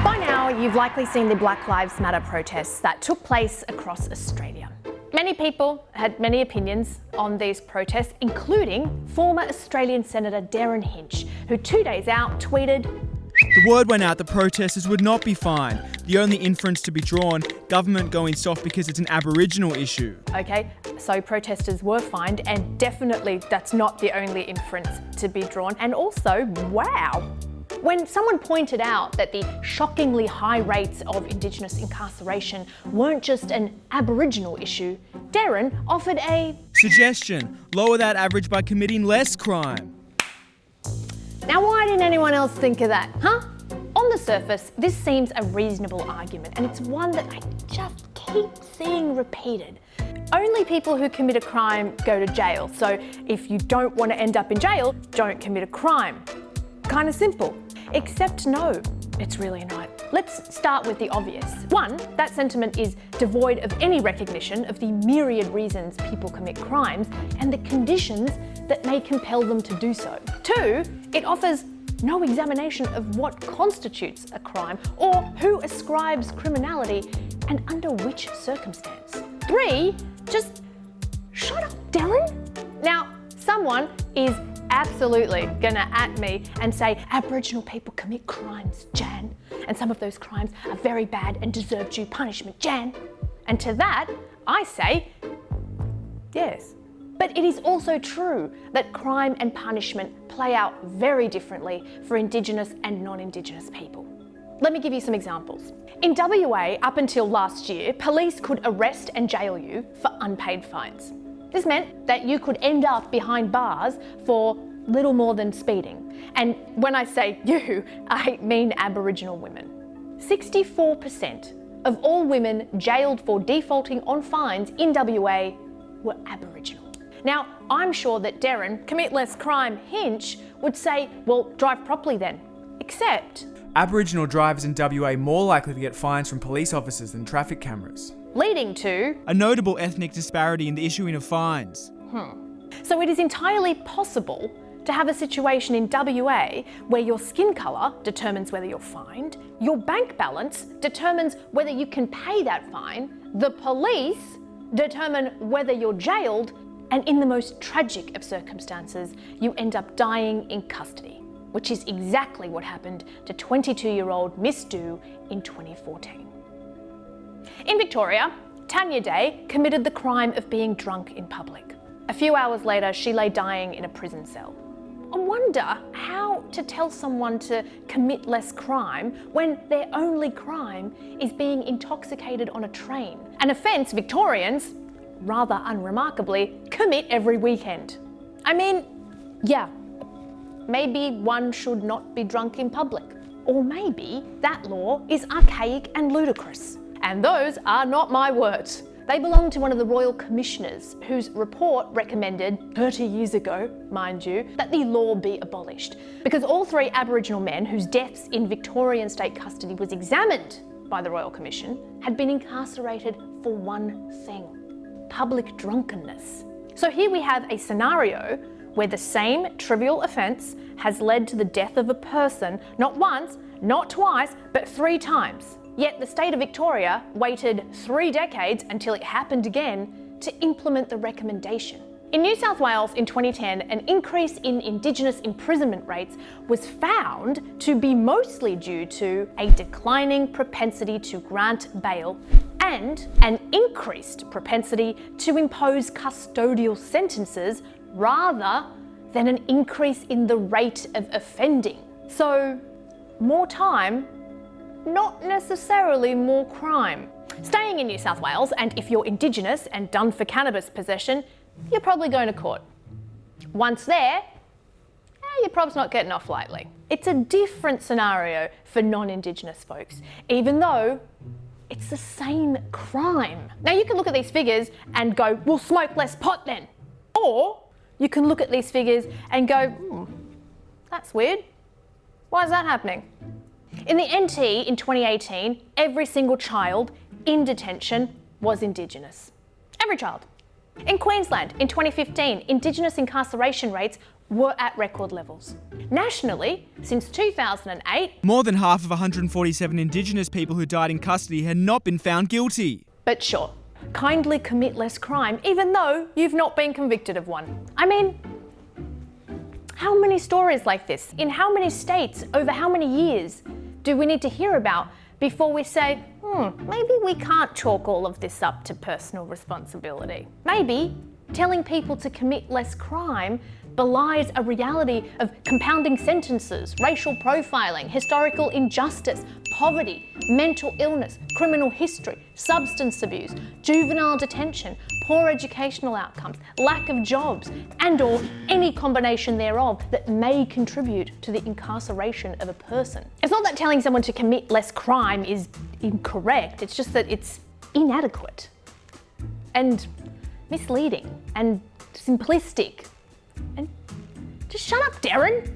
By now, you've likely seen the Black Lives Matter protests that took place across Australia. Many people had many opinions on these protests, including former Australian Senator Darren Hinch, who 2 days out tweeted, "The word went out that protesters would not be fined. The only inference to be drawn, government going soft because it's an Aboriginal issue." Okay, so protesters were fined, and definitely that's not the only inference to be drawn. And also, wow, when someone pointed out that the shockingly high rates of Indigenous incarceration weren't just an Aboriginal issue, Darren offered a suggestion: lower that average by committing less crime. Now, why didn't anyone else think of that, huh? On the surface, this seems a reasonable argument, and it's one that I just keep seeing repeated. Only people who commit a crime go to jail, so if you don't want to end up in jail, don't commit a crime. Kind of simple. Except no, it's really not. Let's start with the obvious. One, that sentiment is devoid of any recognition of the myriad reasons people commit crimes and the conditions that may compel them to do so. Two, it offers no examination of what constitutes a crime or who ascribes criminality and under which circumstance. Three, just shut up, Darren. Now, someone is absolutely gonna at me and say Aboriginal people commit crimes, Jan, and some of those crimes are very bad and deserve due punishment, Jan. And to that, I say, yes. But it is also true that crime and punishment play out very differently for Indigenous and non-Indigenous people. Let me give you some examples. In WA, up until last year, police could arrest and jail you for unpaid fines. This meant that you could end up behind bars for little more than speeding. And when I say you, I mean Aboriginal women. 64% of all women jailed for defaulting on fines in WA were Aboriginal. Now, I'm sure that Darren, commit less crime Hinch, would say, well, drive properly then. Except Aboriginal drivers in WA more likely to get fines from police officers than traffic cameras, leading to a notable ethnic disparity in the issuing of fines. So it is entirely possible to have a situation in WA where your skin colour determines whether you're fined, your bank balance determines whether you can pay that fine, the police determine whether you're jailed, and in the most tragic of circumstances, you end up dying in custody, which is exactly what happened to 22-year-old Miss Do in 2014. In Victoria, Tanya Day committed the crime of being drunk in public. A few hours later, she lay dying in a prison cell. I wonder how to tell someone to commit less crime when their only crime is being intoxicated on a train, an offence Victorians, rather unremarkably, commit every weekend. I mean, yeah, maybe one should not be drunk in public. Or maybe that law is archaic and ludicrous. And those are not my words. They belong to one of the Royal Commissioners, whose report recommended, 30 years ago, mind you, that the law be abolished. Because all three Aboriginal men whose deaths in Victorian state custody was examined by the Royal Commission had been incarcerated for one thing: public drunkenness. So here we have a scenario where the same trivial offence has led to the death of a person, not once, not twice, but 3 times. Yet the state of Victoria waited 3 decades until it happened again to implement the recommendation. In New South Wales in 2010, an increase in Indigenous imprisonment rates was found to be mostly due to a declining propensity to grant bail and an increased propensity to impose custodial sentences rather than an increase in the rate of offending. So, more time, not necessarily more crime. Staying in New South Wales, and if you're Indigenous and done for cannabis possession, you're probably going to court. Once there, your prob's not getting off lightly. It's a different scenario for non-Indigenous folks, even though it's the same crime. Now you can look at these figures and go, we'll smoke less pot then. Or you can look at these figures and go, that's weird. Why is that happening? In the NT in 2018, every single child in detention was Indigenous. Every child. In Queensland, in 2015, Indigenous incarceration rates were at record levels. Nationally, since 2008, more than half of 147 Indigenous people who died in custody had not been found guilty. But sure, kindly commit less crime even though you've not been convicted of one. I mean, how many stories like this, in how many states, over how many years do we need to hear about before we say, maybe we can't chalk all of this up to personal responsibility? Maybe telling people to commit less crime belies a reality of compounding sentences, racial profiling, historical injustice, poverty, mental illness, criminal history, substance abuse, juvenile detention, poor educational outcomes, lack of jobs, and/or any combination thereof that may contribute to the incarceration of a person. It's not that telling someone to commit less crime is incorrect, it's just that it's inadequate and misleading and simplistic. And just shut up, Darren.